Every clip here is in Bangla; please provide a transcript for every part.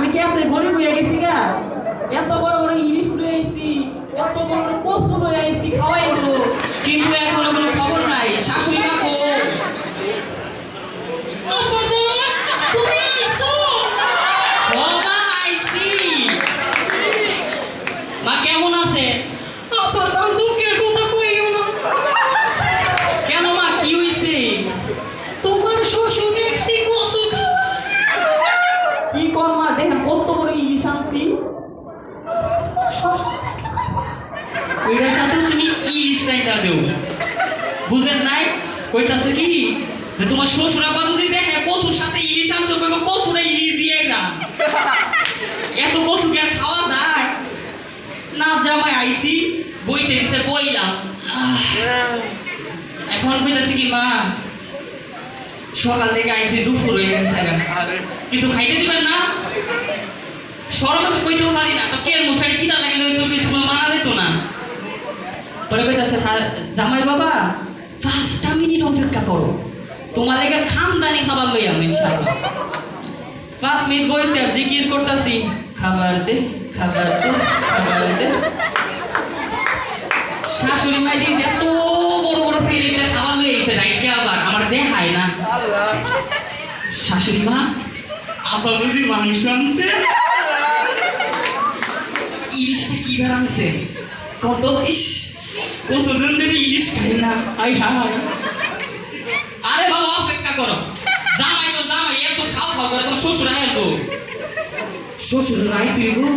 আমি কি এত গরিব হয়ে গেছি গা? এত বড় বড় ইলিশ লয়ে আইছি, এত বড় বড় কচু লয়ে আইছি, খাওয়াইবো, কিন্তু এখনো কোনো খবর নাই। শাশুড়ি মা কো? তুমি আইছো? ও মা, আইছি। মা কেমন আছে? আপাতত দুঃখের কথা কইও না। কেন মা, কি হইছে? তোমার শ্বশুর একটি কচু কি কর মা, দেখেন কত বড় ইলিশ আনছি। ওইটার সাথে তুমি ইলিশ রাইতা দেও, বুঝেন নাই? কইতাছে কি যে তোমার শ্বশুর আবার যদি দেখে কচুর সাথে ইলিশ আনছো, কইবো কচুরা ইলিশ দিয়ে না। এত কচু কি আর খাওয়া যায়? না জামাই আইছি, বইতে দিছে, বইলাম। এখন কইতাছে কি মা, সকাল থেকে আইছি, দুপুর হয়ে গেছে, কিছু খাইতে দিবেন না? সরমে তো কইতেও পারি না, তো কে মুখের খিদা লাগলে তো কিছু মানা দিত না। পরে কইতাছে জামাই বাবা 5টা মিনিট অপেক্ষা করো, তোমার লেগে খামদানি খাবার লই আমি ইনশাআল্লাহ। 5 মিনিট বসে আর জিকির করতেছি, খাবার দে খাবার দে খাবার দে। শাশুড়ি মাই দিয়ে এত বড় বড় ফেরিটা খাবার লই আইছে, রাইকে আবার আমার দেখায় না। শাশুড়ি মা, আব্বা বুঝি মাংস আনছে? ইলিশটা কি বার আনছে? কত ইস, কতদিন ধরে ইলিশ খাই না। আই হাই, আরে বাবা অপেক্ষা করো, জামাই তো জামাই, এত খাও খাও করে তোমার শ্বশুর আয় তো। শ্বশুর রাই তুই গো,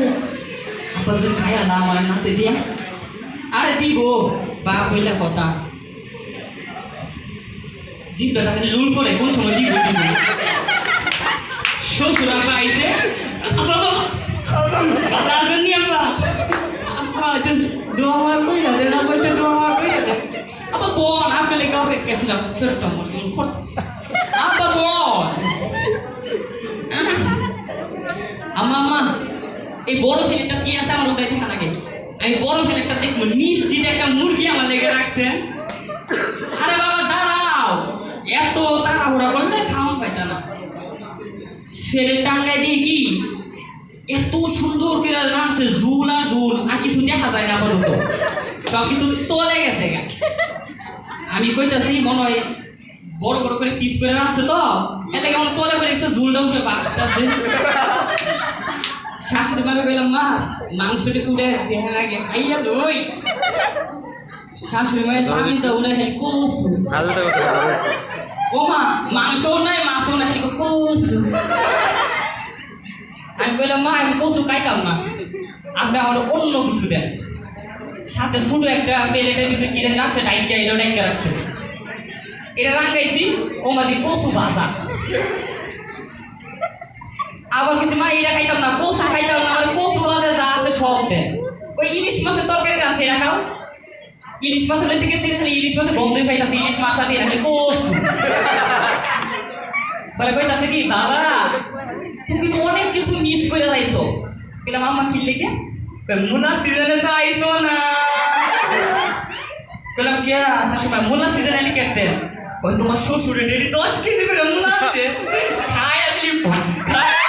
আব্বা যদি খায়া না আমার নাতে দিয়া। আরে দিব, বাপ বললে কথা, জিভটা তাকে লুল পরে কোন সময় দিব দিব। শ্বশুর আব্বা আইছে, আব্বা বাবা বাবা আসেন নি আব্বা? আব্বা দোয়া মার কইরা দেন, আব্বা একটু দোয়া মার কইরা দেন। আব্বা বোন, আপনি লেগে অপেক্ষা ছিলাম, ফেরত আমার কেমন করতে। আব্বা বোন, আম্মা এই বড় ফেলেকটা কি আছে আমার ওটাই দেখা লাগে। আমি বড় ফেলেকটা দেখবো, নিশ্চিত একটা মুরগি আমার লেগে রাখছে। আরে বাবা দাঁড়াও, এত তাড়াহুড়া করলে খাওয়া পাইতা না। ফেলে টাঙ্গায় দিয়ে কি এত সুন্দর করে রাঁধছে, ঝুল আর ঝুল, আর কিছু দেখা যায় না আপাতত, সব কিছু তলে গেছে। আমি কইতাছি মনে হয় বড় বড় করে পিস করে রাঁধছে, তো এর লাগে আমার তলে করে গেছে, ঝুলটা উঠে বাসতেছে। শাশুড়ি মানে কইলাম মা মাংসটা উঠে দেখা লাগে, খাইয়া দই। শাশুড়ি মায়ের স্বামীটা উঠে খালি কচু। ও মা, মাংসও নাই মাছও নাই, খালি কচু। আমি বললাম মা আমি কচু খাইতাম না, আপনি আমার অন্য কিছু দেন। সাথে ছোট একটা প্লেটের ভিতরে কি যেন রাখছে, ডাইকা, এটাও ডাইকা রাখছে, এটা রাখাইছি। ও মাদি কচু ভাজা। আবার কিছু মা এটা খাইতাম না, কচু খাইতাম না, আমার কচু ভাজা যা আছে সব দেন। ওই ইলিশ মাছের তরকারি আছে, এটা খাও। ইলিশ মাছের থেকে খালি ইলিশ মাছের বন্ধই খাইতাছে, ইলিশ মাছ আছে খালি কচু। তাহলে কইতাছে কি বাবা তুমি তো অনেক কিছু মিস করে যাইছো। বললাম আম্মা কি লেগে? মুলা সিজনে তো আইসো না। বললাম কে শাশুড়ি মুলা সিজনে আলি কেটেন? ওই তোমার শ্বশুরে ডেলি 10 কেজি করে মুলা আছে, খায় দিলি খায়